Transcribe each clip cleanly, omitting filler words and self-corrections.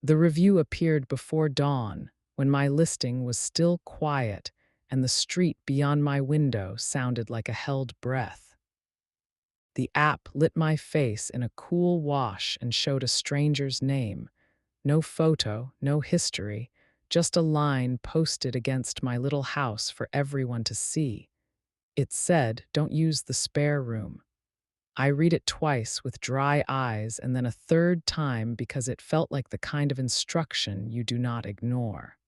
The review appeared before dawn, when my listing was still quiet and the street beyond my window sounded like a held breath. The app lit my face in a cool wash and showed a stranger's name. No photo, no history, just a line posted against my little house for everyone to see. It said, "Don't use the spare room." I read it twice with dry eyes and then a third time because it felt like the kind of instruction you do not ignore.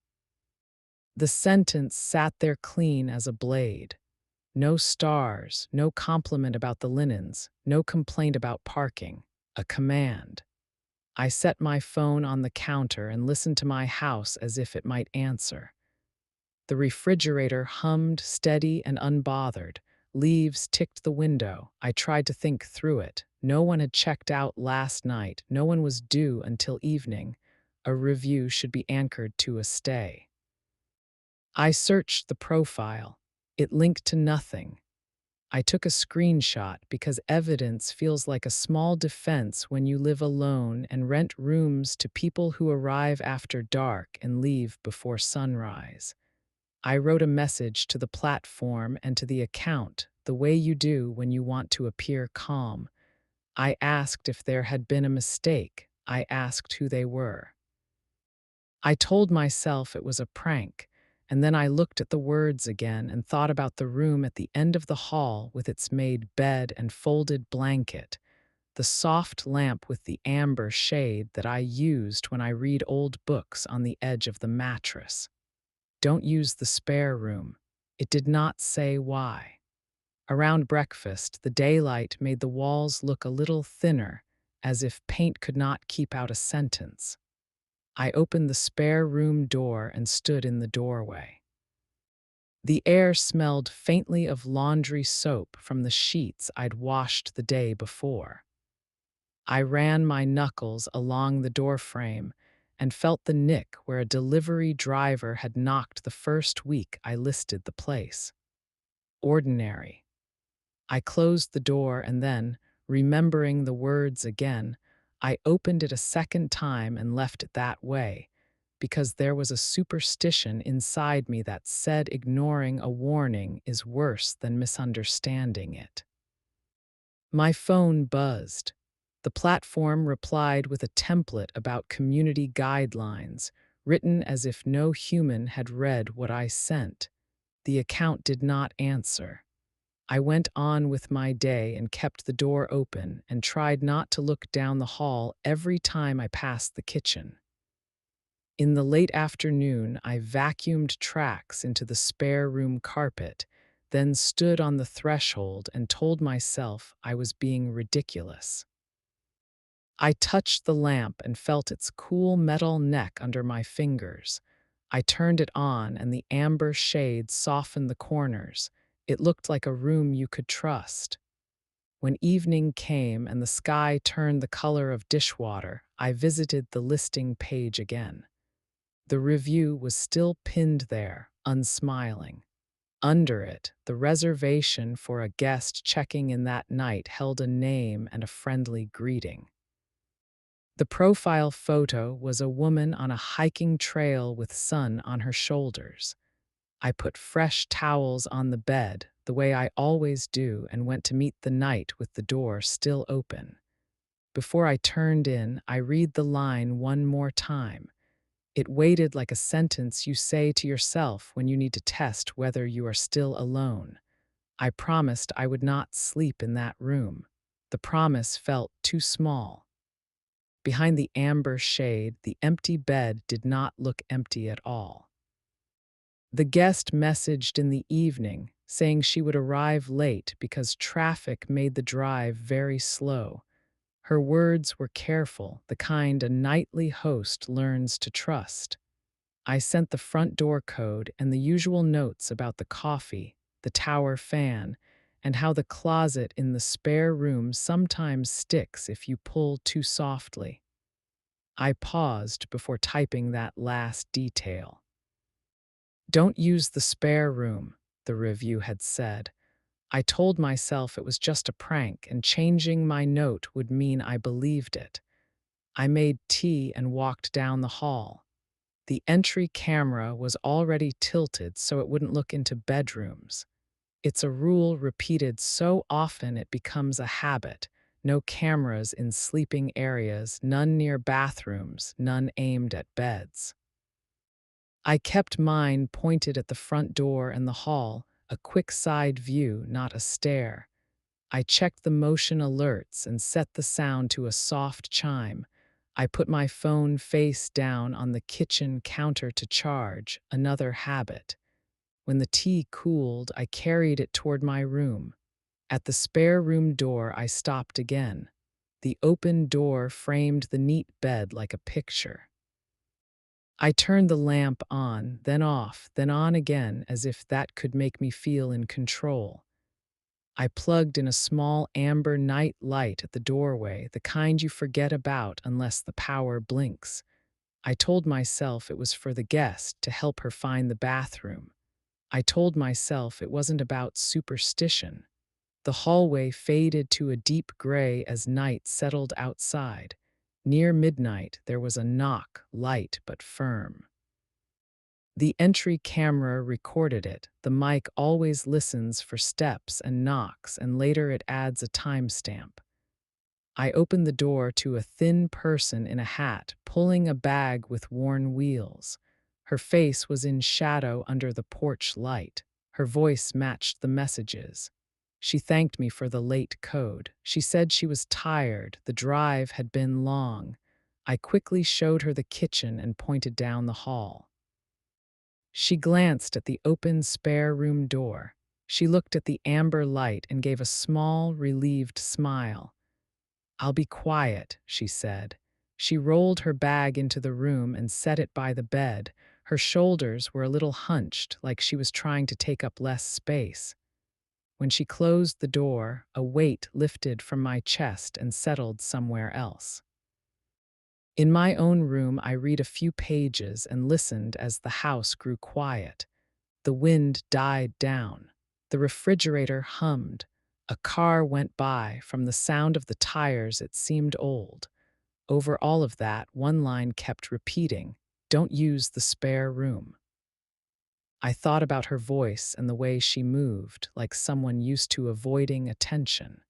The sentence sat there clean as a blade. No stars, no compliment about the linens, no complaint about parking. A command. I set my phone on the counter and listened to my house as if it might answer. The refrigerator hummed steady and unbothered. Leaves ticked the window. I tried to think through it. No one had checked out last night. No one was due until evening. A review should be anchored to a stay. I searched the profile. It linked to nothing. I took a screenshot because evidence feels like a small defense when you live alone and rent rooms to people who arrive after dark and leave before sunrise. I wrote a message to the platform and to the account, the way you do when you want to appear calm. I asked if there had been a mistake. I asked who they were. I told myself it was a prank, and then I looked at the words again and thought about the room at the end of the hall with its made bed and folded blanket, the soft lamp with the amber shade that I used when I read old books on the edge of the mattress. Don't use the spare room. It did not say why. Around breakfast, the daylight made the walls look a little thinner, as if paint could not keep out a sentence. I opened the spare room door and stood in the doorway. The air smelled faintly of laundry soap from the sheets I'd washed the day before. I ran my knuckles along the doorframe and felt the nick where a delivery driver had knocked the first week I listed the place. Ordinary. I closed the door and then, remembering the words again, I opened it a second time and left it that way, because there was a superstition inside me that said ignoring a warning is worse than misunderstanding it. My phone buzzed. The platform replied with a template about community guidelines, written as if no human had read what I sent. The account did not answer. I went on with my day and kept the door open and tried not to look down the hall every time I passed the kitchen. In the late afternoon, I vacuumed tracks into the spare room carpet, then stood on the threshold and told myself I was being ridiculous. I touched the lamp and felt its cool metal neck under my fingers. I turned it on and the amber shade softened the corners. It looked like a room you could trust. When evening came and the sky turned the color of dishwater, I visited the listing page again. The review was still pinned there, unsmiling. Under it, the reservation for a guest checking in that night held a name and a friendly greeting. The profile photo was a woman on a hiking trail with sun on her shoulders. I put fresh towels on the bed, the way I always do, and went to meet the night with the door still open. Before I turned in, I read the line one more time. It weighted like a sentence you say to yourself when you need to test whether you are still alone. I promised I would not sleep in that room. The promise felt too small. Behind the amber shade, the empty bed did not look empty at all. The guest messaged in the evening, saying she would arrive late because traffic made the drive very slow. Her words were careful, the kind a nightly host learns to trust. I sent the front door code and the usual notes about the coffee, the tower fan, and how the closet in the spare room sometimes sticks if you pull too softly. I paused before typing that last detail. Don't use the spare room, the review had said. I told myself it was just a prank and changing my note would mean I believed it. I made tea and walked down the hall. The entry camera was already tilted so it wouldn't look into bedrooms. It's a rule repeated so often it becomes a habit. No cameras in sleeping areas, none near bathrooms, none aimed at beds. I kept mine pointed at the front door and the hall, a quick side view, not a stare. I checked the motion alerts and set the sound to a soft chime. I put my phone face down on the kitchen counter to charge, another habit. When the tea cooled, I carried it toward my room. At the spare room door, I stopped again. The open door framed the neat bed like a picture. I turned the lamp on, then off, then on again, as if that could make me feel in control. I plugged in a small amber night light at the doorway, the kind you forget about unless the power blinks. I told myself it was for the guest to help her find the bathroom. I told myself it wasn't about superstition. The hallway faded to a deep gray as night settled outside. Near midnight, there was a knock, light but firm. The entry camera recorded it. The mic always listens for steps and knocks, and later it adds a timestamp. I opened the door to a thin person in a hat, pulling a bag with worn wheels. Her face was in shadow under the porch light. Her voice matched the messages. She thanked me for the late code. She said she was tired, the drive had been long. I quickly showed her the kitchen and pointed down the hall. She glanced at the open spare room door. She looked at the amber light and gave a small, relieved smile. "I'll be quiet," she said. She rolled her bag into the room and set it by the bed. Her shoulders were a little hunched, like she was trying to take up less space. When she closed the door, a weight lifted from my chest and settled somewhere else. In my own room, I read a few pages and listened as the house grew quiet. The wind died down. The refrigerator hummed. A car went by. From the sound of the tires, it seemed old. Over all of that, one line kept repeating, "Don't use the spare room." I thought about her voice and the way she moved, like someone used to avoiding attention.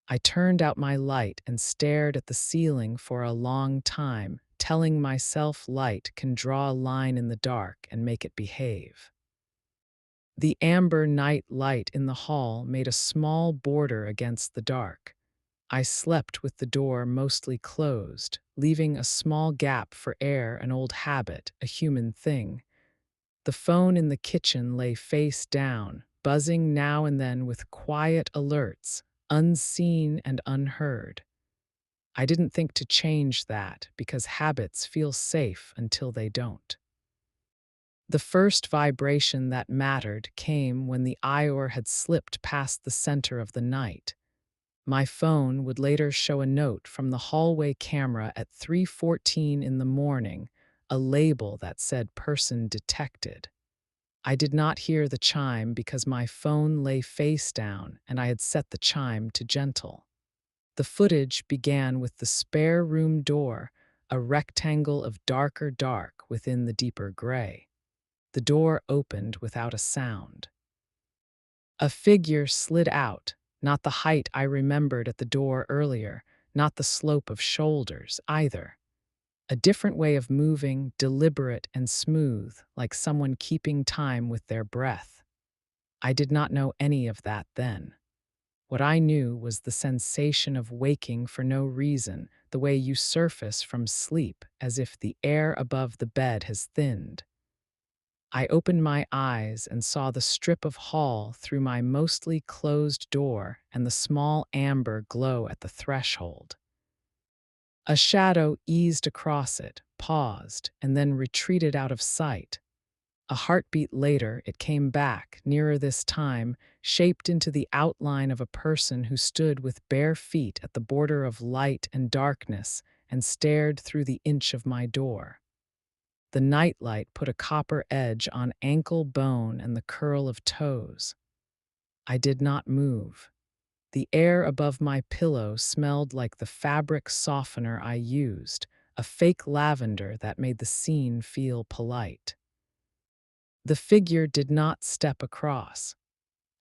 I turned out my light and stared at the ceiling for a long time, telling myself light can draw a line in the dark and make it behave. The amber night light in the hall made a small border against the dark. I slept with the door mostly closed, leaving a small gap for air, an old habit, a human thing. The phone in the kitchen lay face down, buzzing now and then with quiet alerts, unseen and unheard. I didn't think to change that because habits feel safe until they don't. The first vibration that mattered came when the Ior had slipped past the center of the night. My phone would later show a note from the hallway camera at 3:14 in the morning, a label that said "person detected." I did not hear the chime because my phone lay face down and I had set the chime to gentle. The footage began with the spare room door, a rectangle of darker dark within the deeper gray. The door opened without a sound. A figure slid out, not the height I remembered at the door earlier, not the slope of shoulders either. A different way of moving, deliberate and smooth, like someone keeping time with their breath. I did not know any of that then. What I knew was the sensation of waking for no reason, the way you surface from sleep as if the air above the bed has thinned. I opened my eyes and saw the strip of hall through my mostly closed door and the small amber glow at the threshold. A shadow eased across it, paused, and then retreated out of sight. A heartbeat later, it came back, nearer this time, shaped into the outline of a person who stood with bare feet at the border of light and darkness and stared through the inch of my door. The nightlight put a copper edge on ankle bone and the curl of toes. I did not move. The air above my pillow smelled like the fabric softener I used, a fake lavender that made the scene feel polite. The figure did not step across.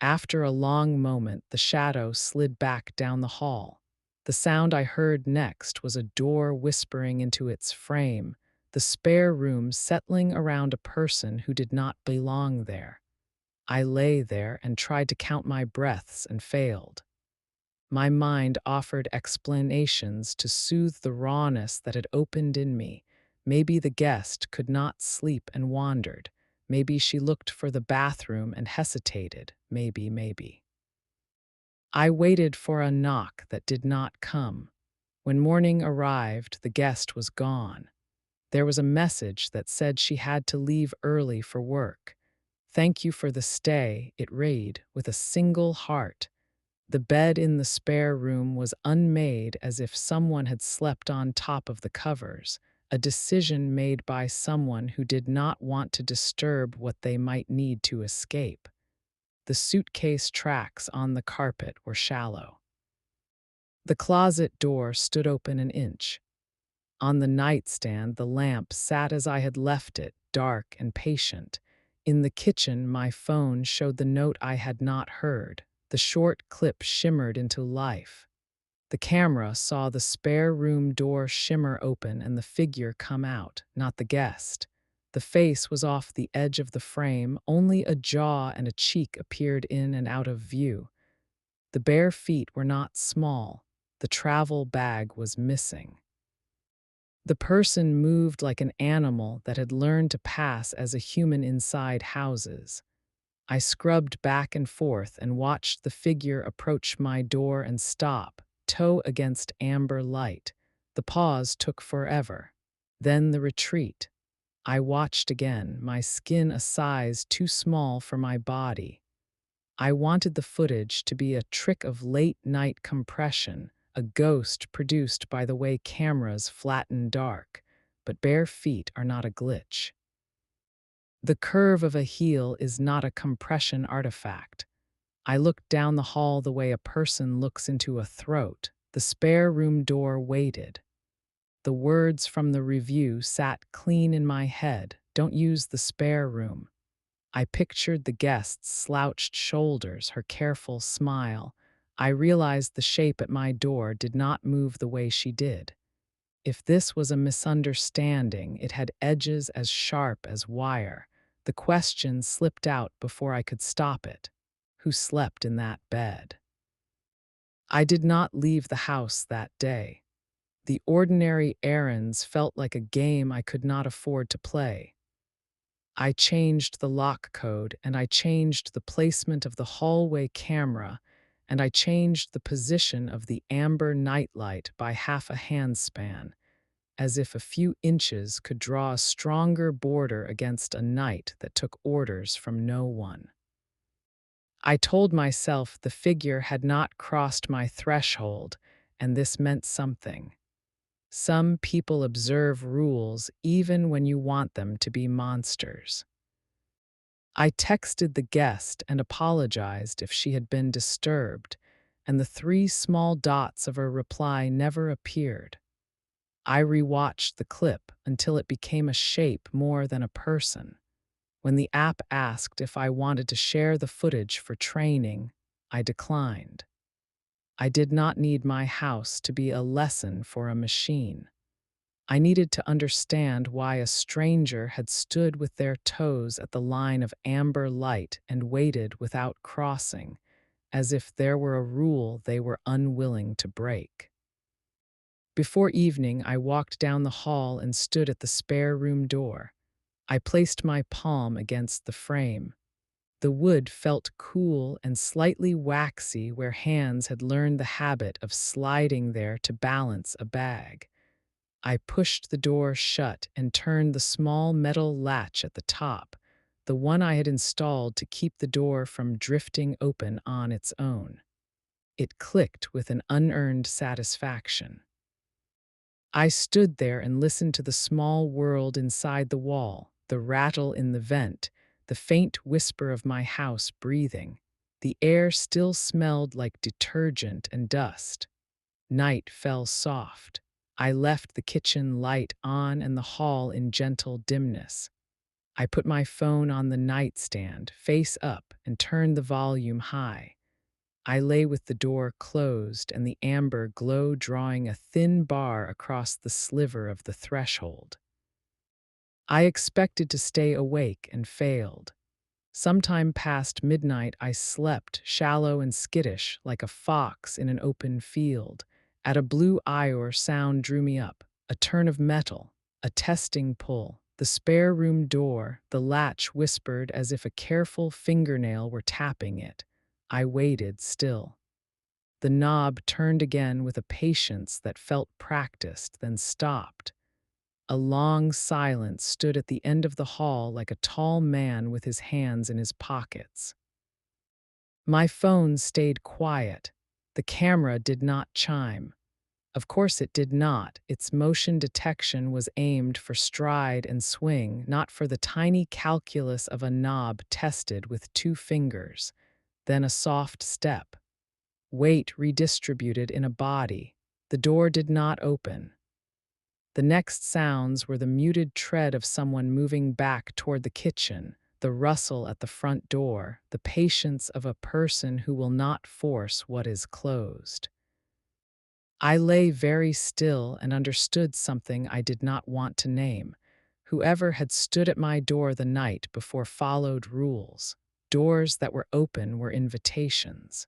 After a long moment, the shadow slid back down the hall. The sound I heard next was a door whispering into its frame, the spare room settling around a person who did not belong there. I lay there and tried to count my breaths and failed. My mind offered explanations to soothe the rawness that had opened in me. Maybe the guest could not sleep and wandered. Maybe she looked for the bathroom and hesitated. Maybe. I waited for a knock that did not come. When morning arrived, the guest was gone. There was a message that said she had to leave early for work. "Thank you for the stay," it read, with a single heart. The bed in the spare room was unmade, as if someone had slept on top of the covers, a decision made by someone who did not want to disturb what they might need to escape. The suitcase tracks on the carpet were shallow. The closet door stood open an inch. On the nightstand, the lamp sat as I had left it, dark and patient. In the kitchen, my phone showed the note I had not heard. The short clip shimmered into life. The camera saw the spare room door shimmer open and the figure come out, not the guest. The face was off the edge of the frame, only a jaw and a cheek appeared in and out of view. The bare feet were not small. The travel bag was missing. The person moved like an animal that had learned to pass as a human inside houses. I scrubbed back and forth and watched the figure approach my door and stop, toe against amber light. The pause took forever. Then the retreat. I watched again, my skin a size too small for my body. I wanted the footage to be a trick of late-night compression, a ghost produced by the way cameras flatten dark, but bare feet are not a glitch. The curve of a heel is not a compression artifact. I looked down the hall the way a person looks into a throat. The spare room door waited. The words from the review sat clean in my head. Don't use the spare room. I pictured the guest's slouched shoulders, her careful smile. I realized the shape at my door did not move the way she did. If this was a misunderstanding, it had edges as sharp as wire. The question slipped out before I could stop it. Who slept in that bed? I did not leave the house that day. The ordinary errands felt like a game I could not afford to play. I changed the lock code, and I changed the placement of the hallway camera, and I changed the position of the amber nightlight by half a handspan, as if a few inches could draw a stronger border against a night that took orders from no one. I told myself the figure had not crossed my threshold, and this meant something. Some people observe rules even when you want them to be monsters. I texted the guest and apologized if she had been disturbed, and the three small dots of her reply never appeared. I rewatched the clip until it became a shape more than a person. When the app asked if I wanted to share the footage for training, I declined. I did not need my house to be a lesson for a machine. I needed to understand why a stranger had stood with their toes at the line of amber light and waited without crossing, as if there were a rule they were unwilling to break. Before evening, I walked down the hall and stood at the spare room door. I placed my palm against the frame. The wood felt cool and slightly waxy where hands had learned the habit of sliding there to balance a bag. I pushed the door shut and turned the small metal latch at the top, the one I had installed to keep the door from drifting open on its own. It clicked with an unearned satisfaction. I stood there and listened to the small world inside the wall, the rattle in the vent, the faint whisper of my house breathing. The air still smelled like detergent and dust. Night fell soft. I left the kitchen light on and the hall in gentle dimness. I put my phone on the nightstand, face up, and turned the volume high. I lay with the door closed and the amber glow drawing a thin bar across the sliver of the threshold. I expected to stay awake and failed. Sometime past midnight, I slept, shallow and skittish, like a fox in an open field. At a blue ior sound drew me up, a turn of metal, a testing pull. The spare room door, the latch whispered as if a careful fingernail were tapping it. I waited still. The knob turned again with a patience that felt practiced, then stopped. A long silence stood at the end of the hall like a tall man with his hands in his pockets. My phone stayed quiet. The camera did not chime. Of course it did not. Its motion detection was aimed for stride and swing, not for the tiny calculus of a knob tested with 2 fingers. Then a soft step. Weight redistributed in a body. The door did not open. The next sounds were the muted tread of someone moving back toward the kitchen, the rustle at the front door, the patience of a person who will not force what is closed. I lay very still and understood something I did not want to name. Whoever had stood at my door the night before followed rules. Doors that were open were invitations.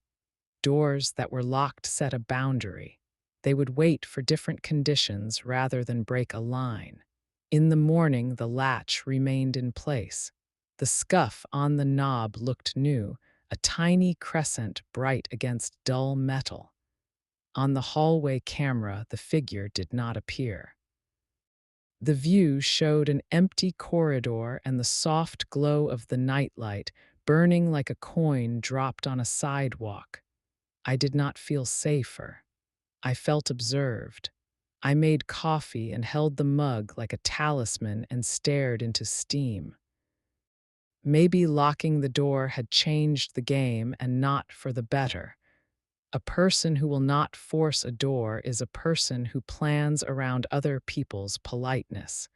Doors that were locked set a boundary. They would wait for different conditions rather than break a line. In the morning, the latch remained in place. The scuff on the knob looked new, a tiny crescent bright against dull metal. On the hallway camera, the figure did not appear. The view showed an empty corridor and the soft glow of the nightlight burning like a coin dropped on a sidewalk. I did not feel safer. I felt observed. I made coffee and held the mug like a talisman and stared into steam. Maybe locking the door had changed the game and not for the better. A person who will not force a door is a person who plans around other people's politeness.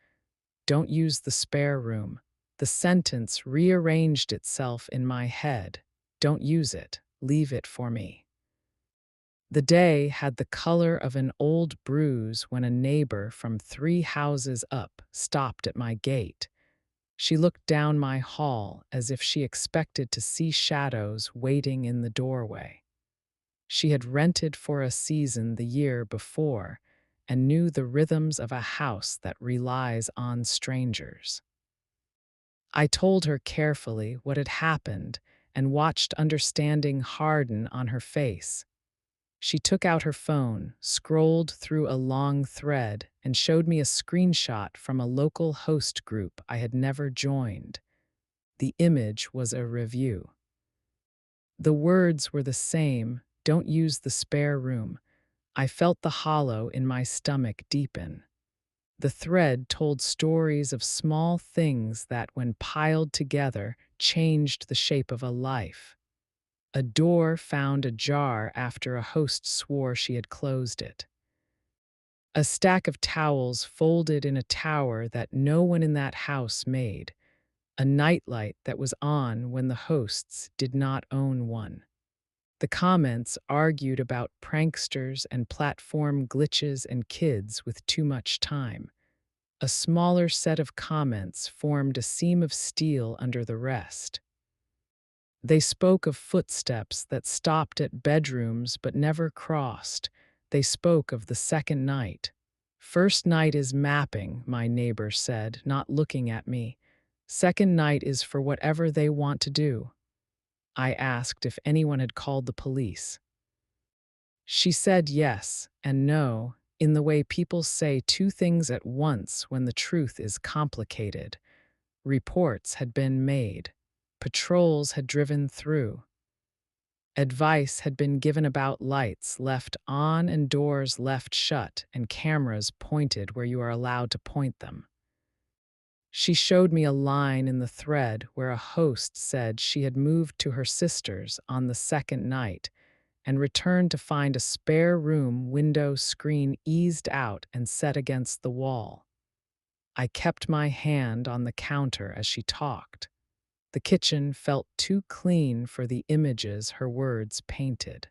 Don't use the spare room. The sentence rearranged itself in my head. Don't use it. Leave it for me. The day had the color of an old bruise when a neighbor from 3 houses up stopped at my gate. She looked down my hall as if she expected to see shadows waiting in the doorway. She had rented for a season the year before and knew the rhythms of a house that relies on strangers. I told her carefully what had happened and watched understanding harden on her face. She took out her phone, scrolled through a long thread, and showed me a screenshot from a local host group I had never joined. The image was a review. The words were the same, "Don't use the spare room." I felt the hollow in my stomach deepen. The thread told stories of small things that, when piled together, changed the shape of a life. A door found ajar after a host swore she had closed it. A stack of towels folded in a tower that no one in that house made. A nightlight that was on when the hosts did not own one. The comments argued about pranksters and platform glitches and kids with too much time. A smaller set of comments formed a seam of steel under the rest. They spoke of footsteps that stopped at bedrooms but never crossed. They spoke of the second night. "First night is mapping," my neighbor said, not looking at me. "Second night is for whatever they want to do." I asked if anyone had called the police. She said yes and no, in the way people say 2 things at once when the truth is complicated. Reports had been made. Patrols had driven through. Advice had been given about lights left on and doors left shut and cameras pointed where you are allowed to point them. She showed me a line in the thread where a host said she had moved to her sister's on the second night and returned to find a spare room window screen eased out and set against the wall. I kept my hand on the counter as she talked. The kitchen felt too clean for the images her words painted.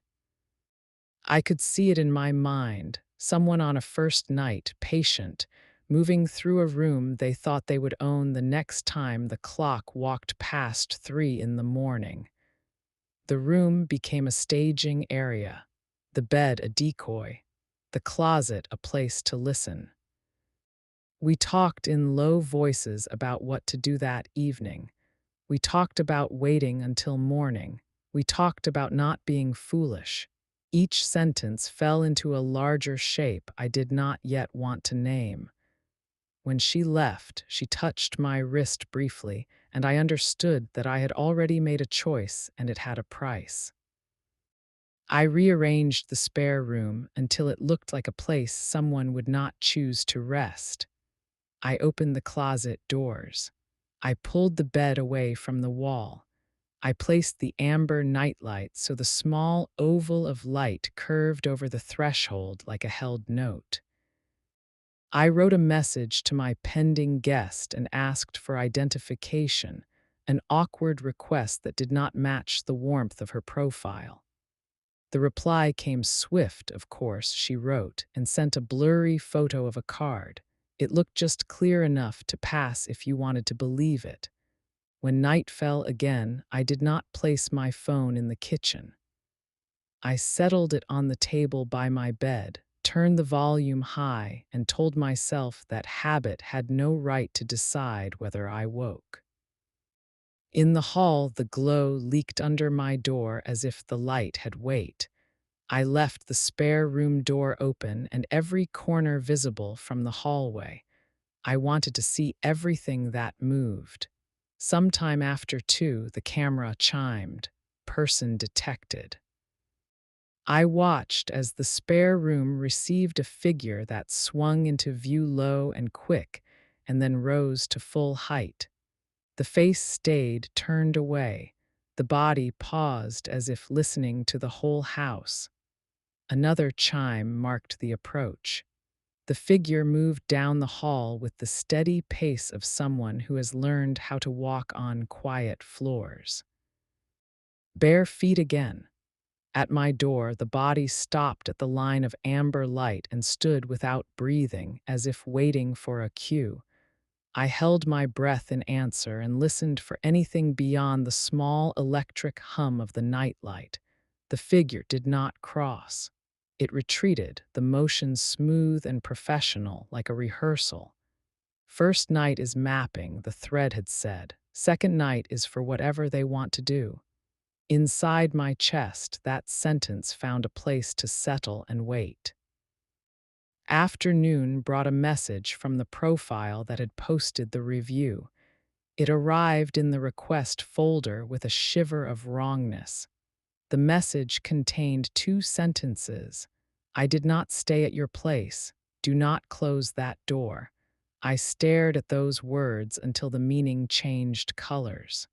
I could see it in my mind, someone on a first night, patient, moving through a room they thought they would own the next time the clock walked past 3 in the morning. The room became a staging area, the bed a decoy, the closet a place to listen. We talked in low voices about what to do that evening. We talked about waiting until morning. We talked about not being foolish. Each sentence fell into a larger shape I did not yet want to name. When she left, she touched my wrist briefly, and I understood that I had already made a choice and it had a price. I rearranged the spare room until it looked like a place someone would not choose to rest. I opened the closet doors. I pulled the bed away from the wall. I placed the amber nightlight so the small oval of light curved over the threshold like a held note. I wrote a message to my pending guest and asked for identification, an awkward request that did not match the warmth of her profile. The reply came swift, of course, she wrote, and sent a blurry photo of a card. It looked just clear enough to pass if you wanted to believe it. When night fell again, I did not place my phone in the kitchen. I settled it on the table by my bed, turned the volume high, and told myself that habit had no right to decide whether I woke. In the hall, the glow leaked under my door as if the light had weight. I left the spare room door open and every corner visible from the hallway. I wanted to see everything that moved. Sometime after 2, the camera chimed. Person detected. I watched as the spare room received a figure that swung into view low and quick, and then rose to full height. The face stayed turned away. The body paused as if listening to the whole house. Another chime marked the approach. The figure moved down the hall with the steady pace of someone who has learned how to walk on quiet floors. Bare feet again. At my door, the body stopped at the line of amber light and stood without breathing, as if waiting for a cue. I held my breath in answer and listened for anything beyond the small electric hum of the nightlight. The figure did not cross. It retreated, the motion smooth and professional, like a rehearsal. First night is mapping, the thread had said. Second night is for whatever they want to do. Inside my chest, that sentence found a place to settle and wait. Afternoon brought a message from the profile that had posted the review. It arrived in the request folder with a shiver of wrongness. The message contained 2 sentences. I did not stay at your place. Do not close that door. I stared at those words until the meaning changed colors.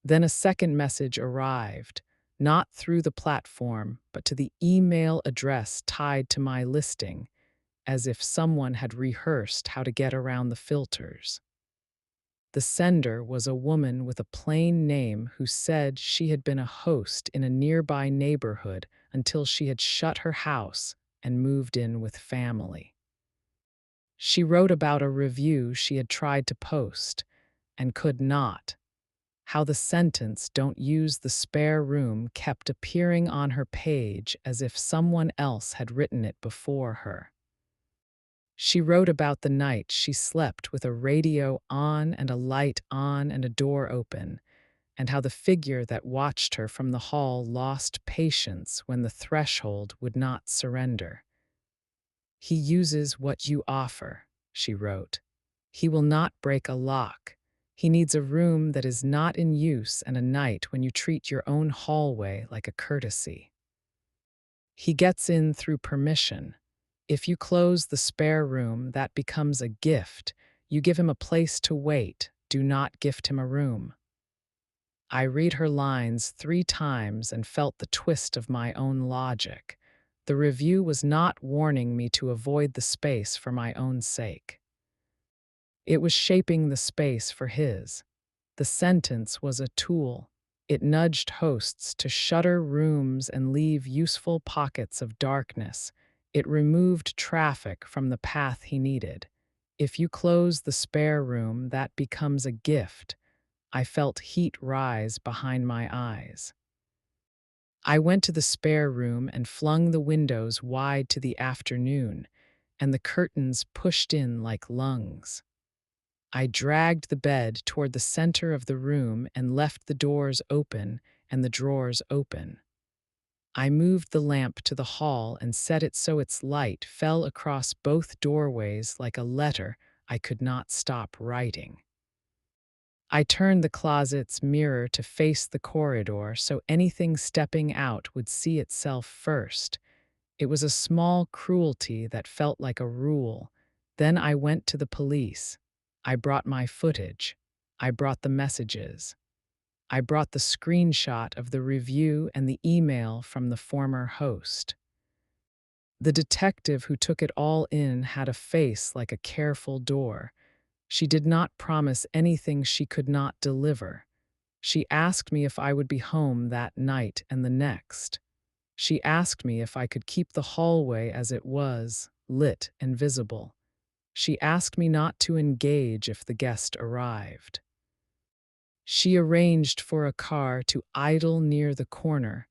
Then a second message arrived, not through the platform, but to the email address tied to my listing, as if someone had rehearsed how to get around the filters. The sender was a woman with a plain name who said she had been a host in a nearby neighborhood until she had shut her house and moved in with family. She wrote about a review she had tried to post and could not. How the sentence, "Don't use the spare room," kept appearing on her page as if someone else had written it before her. She wrote about the night she slept with a radio on and a light on and a door open, and how the figure that watched her from the hall lost patience when the threshold would not surrender. "He uses what you offer," she wrote. "He will not break a lock. He needs a room that is not in use and a night when you treat your own hallway like a courtesy. He gets in through permission. If you close the spare room, that becomes a gift. You give him a place to wait. Do not gift him a room. I read her lines 3 times and felt the twist of my own logic. The review was not warning me to avoid the space for my own sake. It was shaping the space for his. The sentence was a tool. It nudged hosts to shutter rooms and leave useful pockets of darkness. It removed traffic from the path he needed. If you close the spare room, that becomes a gift. I felt heat rise behind my eyes. I went to the spare room and flung the windows wide to the afternoon, and the curtains pushed in like lungs. I dragged the bed toward the center of the room and left the doors open and the drawers open. I moved the lamp to the hall and set it so its light fell across both doorways like a letter I could not stop writing. I turned the closet's mirror to face the corridor so anything stepping out would see itself first. It was a small cruelty that felt like a rule. Then I went to the police. I brought my footage. I brought the messages. I brought the screenshot of the review and the email from the former host. The detective who took it all in had a face like a careful door. She did not promise anything she could not deliver. She asked me if I would be home that night and the next. She asked me if I could keep the hallway as it was, lit and visible. She asked me not to engage if the guest arrived. She arranged for a car to idle near the corner,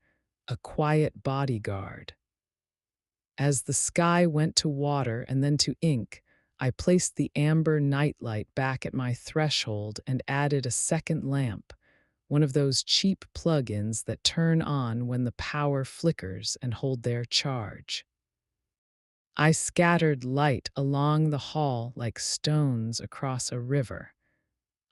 a quiet bodyguard. As the sky went to water and then to ink, I placed the amber nightlight back at my threshold and added a second lamp, one of those cheap plug-ins that turn on when the power flickers and hold their charge. I scattered light along the hall like stones across a river.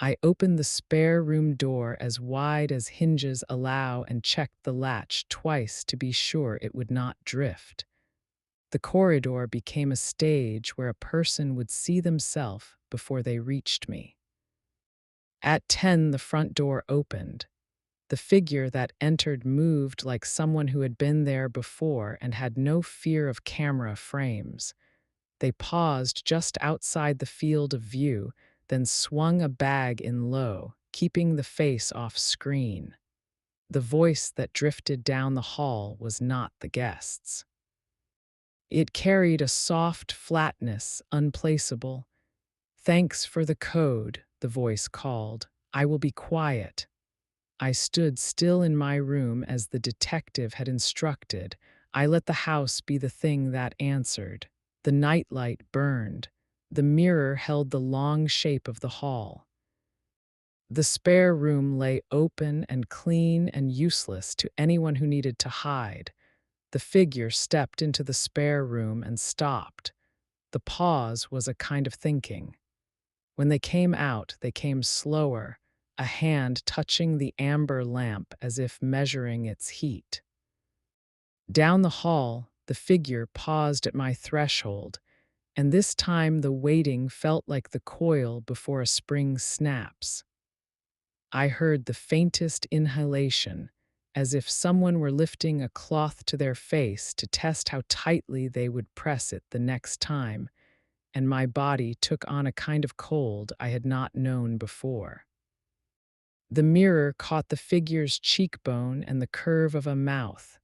I opened the spare room door as wide as hinges allow and checked the latch twice to be sure it would not drift. The corridor became a stage where a person would see themselves before they reached me. At 10, the front door opened. The figure that entered moved like someone who had been there before and had no fear of camera frames. They paused just outside the field of view, then swung a bag in low, keeping the face off screen. The voice that drifted down the hall was not the guest's. It carried a soft flatness, unplaceable. "Thanks for the code," the voice called. "I will be quiet." I stood still in my room as the detective had instructed. I let the house be the thing that answered. The nightlight burned. The mirror held the long shape of the hall. The spare room lay open and clean and useless to anyone who needed to hide. The figure stepped into the spare room and stopped. The pause was a kind of thinking. When they came out, they came slower, a hand touching the amber lamp as if measuring its heat. Down the hall, the figure paused at my threshold, and this time the waiting felt like the coil before a spring snaps. I heard the faintest inhalation, as if someone were lifting a cloth to their face to test how tightly they would press it the next time, and my body took on a kind of cold I had not known before. The mirror caught the figure's cheekbone and the curve of a mouth.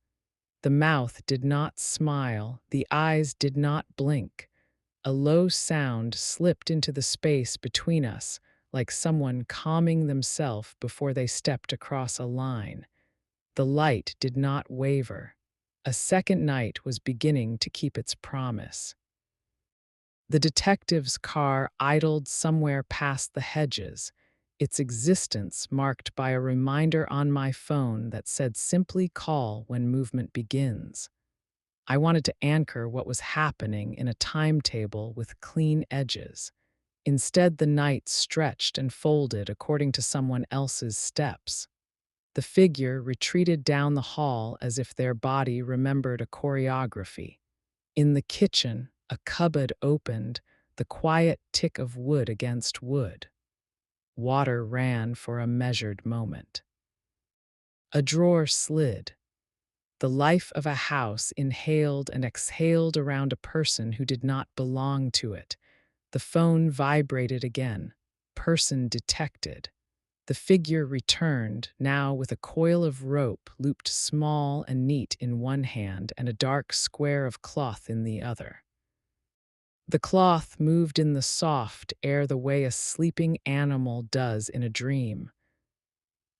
The mouth did not smile, the eyes did not blink. A low sound slipped into the space between us, like someone calming themselves before they stepped across a line. The light did not waver. A second night was beginning to keep its promise. The detective's car idled somewhere past the hedges, its existence marked by a reminder on my phone that said simply call when movement begins. I wanted to anchor what was happening in a timetable with clean edges. Instead, the night stretched and folded according to someone else's steps. The figure retreated down the hall as if their body remembered a choreography. In the kitchen, a cupboard opened, the quiet tick of wood against wood. Water ran for a measured moment. A drawer slid. The life of a house inhaled and exhaled around a person who did not belong to it. The phone vibrated again. Person detected. The figure returned, now with a coil of rope looped small and neat in one hand and a dark square of cloth in the other. The cloth moved in the soft air the way a sleeping animal does in a dream.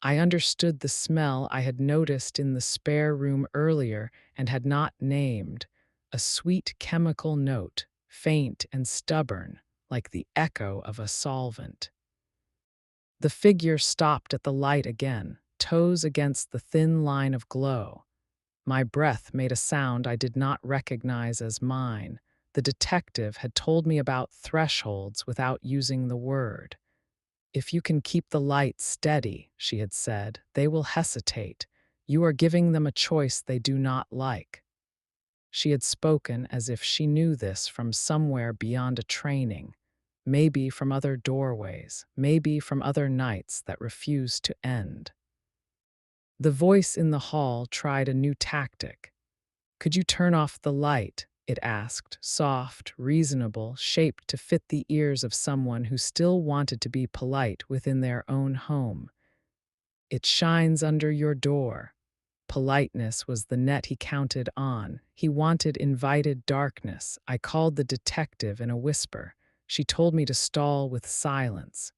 I understood the smell I had noticed in the spare room earlier and had not named, a sweet chemical note, faint and stubborn, like the echo of a solvent. The figure stopped at the light again, toes against the thin line of glow. My breath made a sound I did not recognize as mine. The detective had told me about thresholds without using the word. If you can keep the light steady, she had said, they will hesitate. You are giving them a choice they do not like. She had spoken as if she knew this from somewhere beyond a training, maybe from other doorways, maybe from other nights that refused to end. The voice in the hall tried a new tactic. Could you turn off the light? It asked, soft, reasonable, shaped to fit the ears of someone who still wanted to be polite within their own home. It shines under your door. Politeness was the net he counted on. He wanted invited darkness. I called the detective in a whisper. She told me to stall with silence.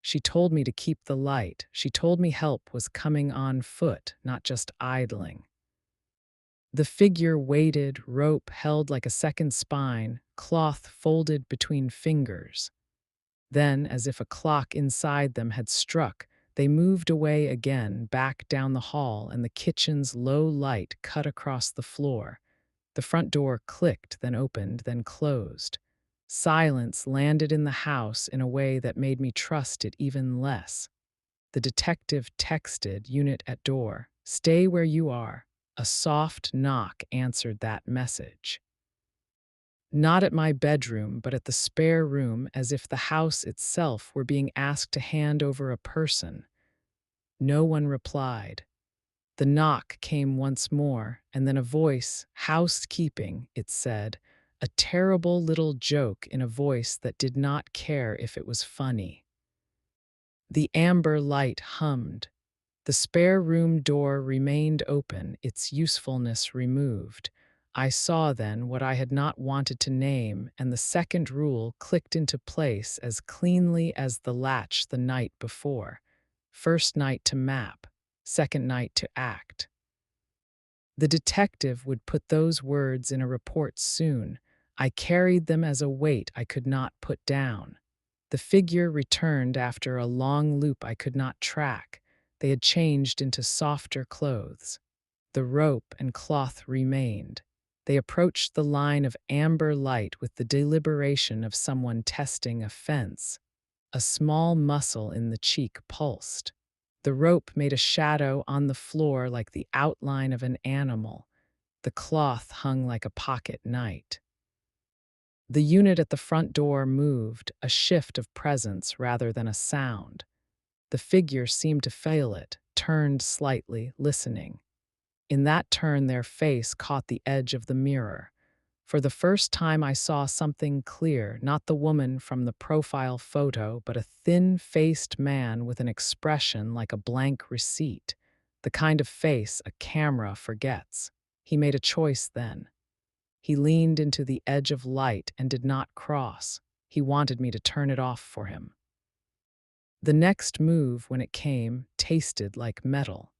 She told me to keep the light. She told me help was coming on foot, not just idling. The figure waited, rope held like a second spine, cloth folded between fingers. Then, as if a clock inside them had struck, they moved away again, back down the hall, and the kitchen's low light cut across the floor. The front door clicked, then opened, then closed. Silence landed in the house in a way that made me trust it even less. The detective texted, unit at door, "Stay where you are." A soft knock answered that message. Not at my bedroom, but at the spare room, as if the house itself were being asked to hand over a person. No one replied. The knock came once more, and then a voice, "Housekeeping," it said, a terrible little joke in a voice that did not care if it was funny. The amber light hummed. The spare room door remained open, its usefulness removed. I saw then what I had not wanted to name, and the second rule clicked into place as cleanly as the latch the night before. First night to map, second night to act. The detective would put those words in a report soon. I carried them as a weight I could not put down. The figure returned after a long loop I could not track. They had changed into softer clothes. The rope and cloth remained. They approached the line of amber light with the deliberation of someone testing a fence. A small muscle in the cheek pulsed. The rope made a shadow on the floor like the outline of an animal. The cloth hung like a pocket knight. The unit at the front door moved, a shift of presence rather than a sound. The figure seemed to feel it, turned slightly, listening. In that turn, their face caught the edge of the mirror. For the first time, I saw something clear, not the woman from the profile photo, but a thin-faced man with an expression like a blank receipt, the kind of face a camera forgets. He made a choice then. He leaned into the edge of light and did not cross. He wanted me to turn it off for him. The next move, when it came, tasted like metal.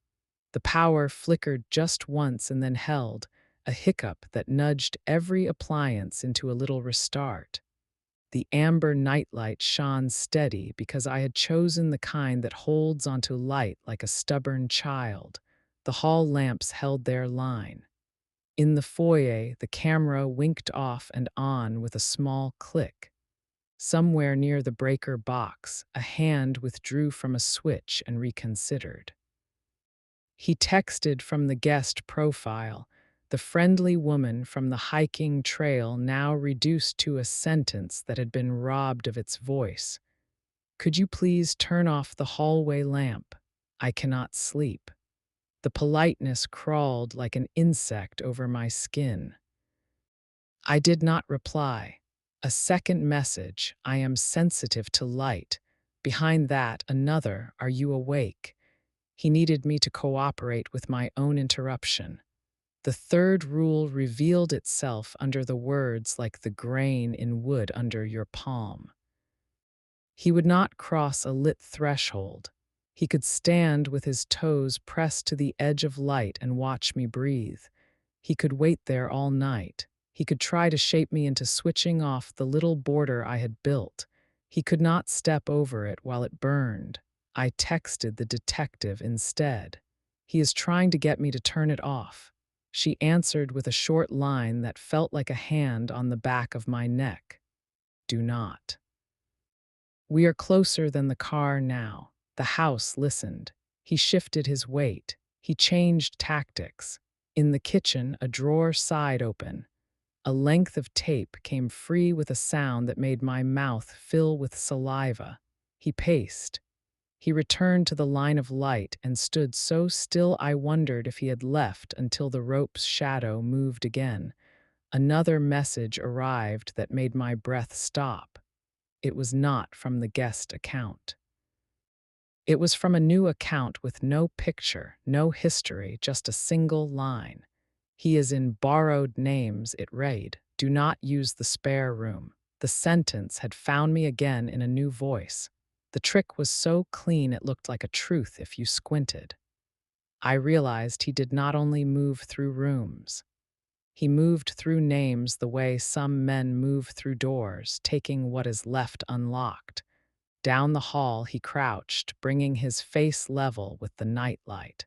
The power flickered just once and then held, a hiccup that nudged every appliance into a little restart. The amber nightlight shone steady because I had chosen the kind that holds onto light like a stubborn child. The hall lamps held their line. In the foyer, the camera winked off and on with a small click. Somewhere near the breaker box, a hand withdrew from a switch and reconsidered. He texted from the guest profile. The friendly woman from the hiking trail now reduced to a sentence that had been robbed of its voice. "Could you please turn off the hallway lamp? I cannot sleep." The politeness crawled like an insect over my skin. I did not reply. A second message: "I am sensitive to light." Behind that, another: "Are you awake?" He needed me to cooperate with my own interruption. The third rule revealed itself under the words like the grain in wood under your palm. He would not cross a lit threshold. He could stand with his toes pressed to the edge of light and watch me breathe. He could wait there all night. He could try to shape me into switching off the little border I had built. He could not step over it while it burned. I texted the detective instead. "He is trying to get me to turn it off." She answered with a short line that felt like a hand on the back of my neck. "Do not." We are closer than the car now. The house listened. He shifted his weight. He changed tactics. In the kitchen, a drawer sighed open. A length of tape came free with a sound that made my mouth fill with saliva. He paced. He returned to the line of light and stood so still I wondered if he had left until the rope's shadow moved again. Another message arrived that made my breath stop. It was not from the guest account. It was from a new account with no picture, no history, just a single line. "He is in borrowed names," it read. "Do not use the spare room." The sentence had found me again in a new voice. The trick was so clean it looked like a truth if you squinted. I realized he did not only move through rooms. He moved through names the way some men move through doors, taking what is left unlocked. Down the hall he crouched, bringing his face level with the nightlight.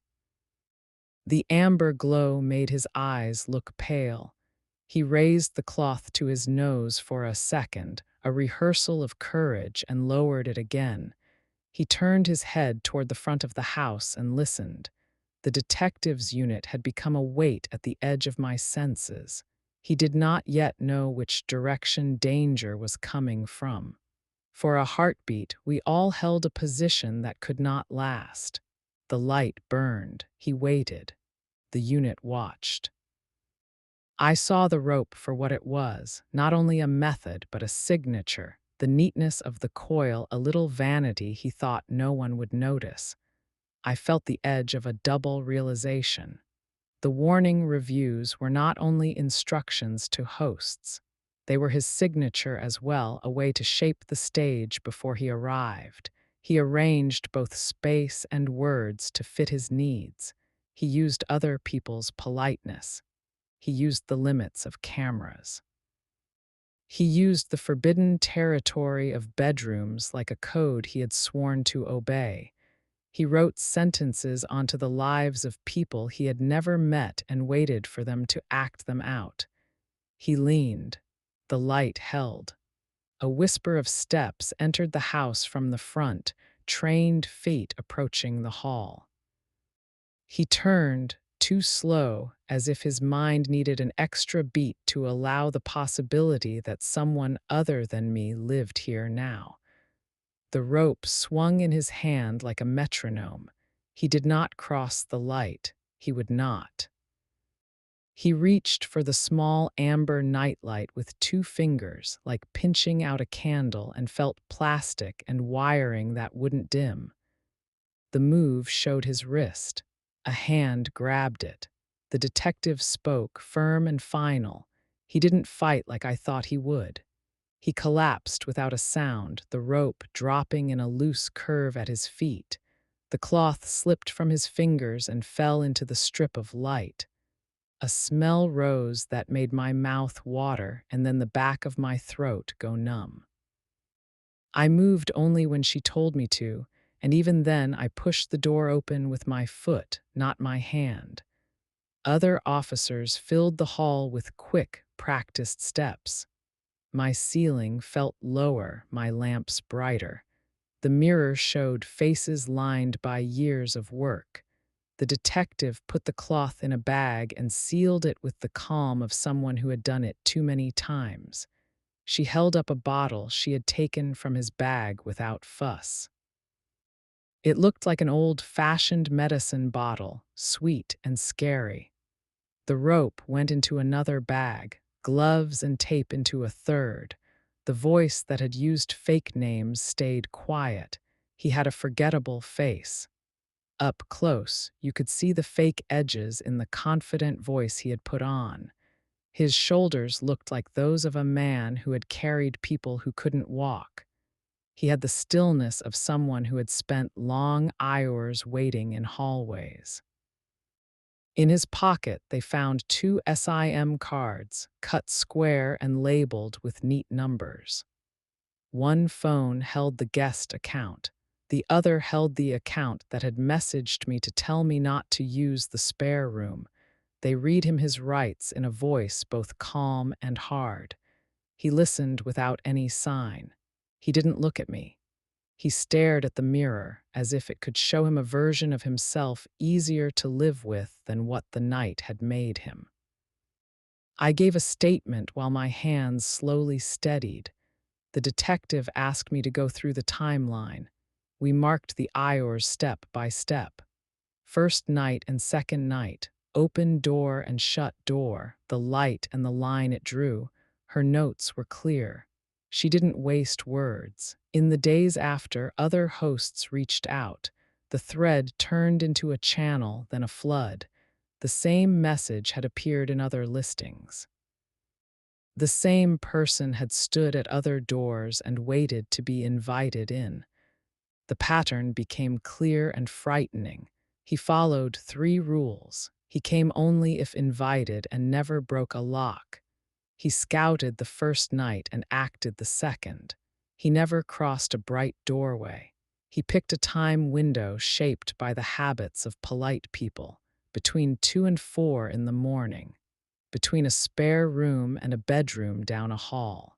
The amber glow made his eyes look pale. He raised the cloth to his nose for a second, a rehearsal of courage, and lowered it again. He turned his head toward the front of the house and listened. The detective's unit had become a weight at the edge of my senses. He did not yet know which direction danger was coming from. For a heartbeat, we all held a position that could not last. The light burned. He waited. The unit watched. I saw the rope for what it was, not only a method, but a signature. The neatness of the coil, a little vanity he thought no one would notice. I felt the edge of a double realization. The warning reviews were not only instructions to hosts. They were his signature as well, a way to shape the stage before he arrived. He arranged both space and words to fit his needs. He used other people's politeness. He used the limits of cameras. He used the forbidden territory of bedrooms like a code he had sworn to obey. He wrote sentences onto the lives of people he had never met and waited for them to act them out. He leaned. The light held. A whisper of steps entered the house from the front, trained feet approaching the hall. He turned, too slow, as if his mind needed an extra beat to allow the possibility that someone other than me lived here now. The rope swung in his hand like a metronome. He did not cross the light. He would not. He reached for the small amber nightlight with two fingers, like pinching out a candle, and felt plastic and wiring that wouldn't dim. The move showed his wrist. A hand grabbed it. The detective spoke, firm and final. He didn't fight like I thought he would. He collapsed without a sound, the rope dropping in a loose curve at his feet. The cloth slipped from his fingers and fell into the strip of light. A smell rose that made my mouth water and then the back of my throat go numb. I moved only when she told me to, and even then I pushed the door open with my foot, not my hand. Other officers filled the hall with quick, practiced steps. My ceiling felt lower, my lamps brighter. The mirror showed faces lined by years of work. The detective put the cloth in a bag and sealed it with the calm of someone who had done it too many times. She held up a bottle she had taken from his bag without fuss. It looked like an old-fashioned medicine bottle, sweet and scary. The rope went into another bag, gloves and tape into a third. The voice that had used fake names stayed quiet. He had a forgettable face. Up close, you could see the fake edges in the confident voice he had put on. His shoulders looked like those of a man who had carried people who couldn't walk. He had the stillness of someone who had spent long hours waiting in hallways. In his pocket, they found two SIM cards, cut square and labeled with neat numbers. One phone held the guest account. The other held the account that had messaged me to tell me not to use the spare room. They read him his rights in a voice both calm and hard. He listened without any sign. He didn't look at me. He stared at the mirror as if it could show him a version of himself easier to live with than what the night had made him. I gave a statement while my hands slowly steadied. The detective asked me to go through the timeline. We marked the hours step by step. First night and second night, open door and shut door, the light and the line it drew. Her notes were clear. She didn't waste words. In the days after, other hosts reached out. The thread turned into a channel, then a flood. The same message had appeared in other listings. The same person had stood at other doors and waited to be invited in. The pattern became clear and frightening. He followed 3 rules. He came only if invited and never broke a lock. He scouted the first night and acted the second. He never crossed a bright doorway. He picked a time window shaped by the habits of polite people, between 2 and 4 in the morning, between a spare room and a bedroom down a hall.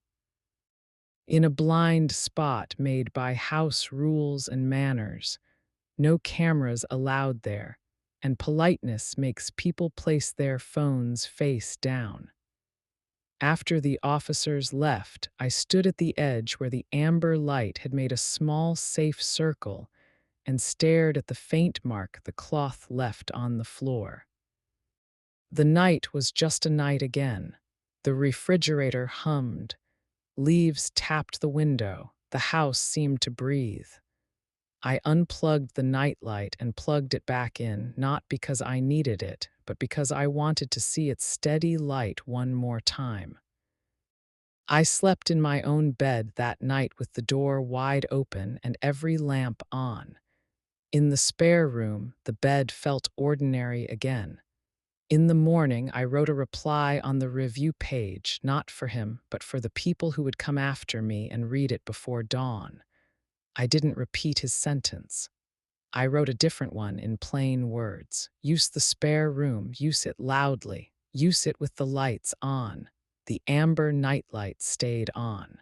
In a blind spot made by house rules and manners, no cameras allowed there, and politeness makes people place their phones face down. After the officers left, I stood at the edge where the amber light had made a small, safe circle and stared at the faint mark the cloth left on the floor. The night was just a night again. The refrigerator hummed. Leaves tapped the window. The house seemed to breathe. I unplugged the nightlight and plugged it back in, not because I needed it, but because I wanted to see its steady light one more time. I slept in my own bed that night with the door wide open and every lamp on. In the spare room, the bed felt ordinary again. In the morning, I wrote a reply on the review page, not for him, but for the people who would come after me and read it before dawn. I didn't repeat his sentence. I wrote a different one in plain words. Use the spare room, use it loudly, use it with the lights on. The amber nightlight stayed on.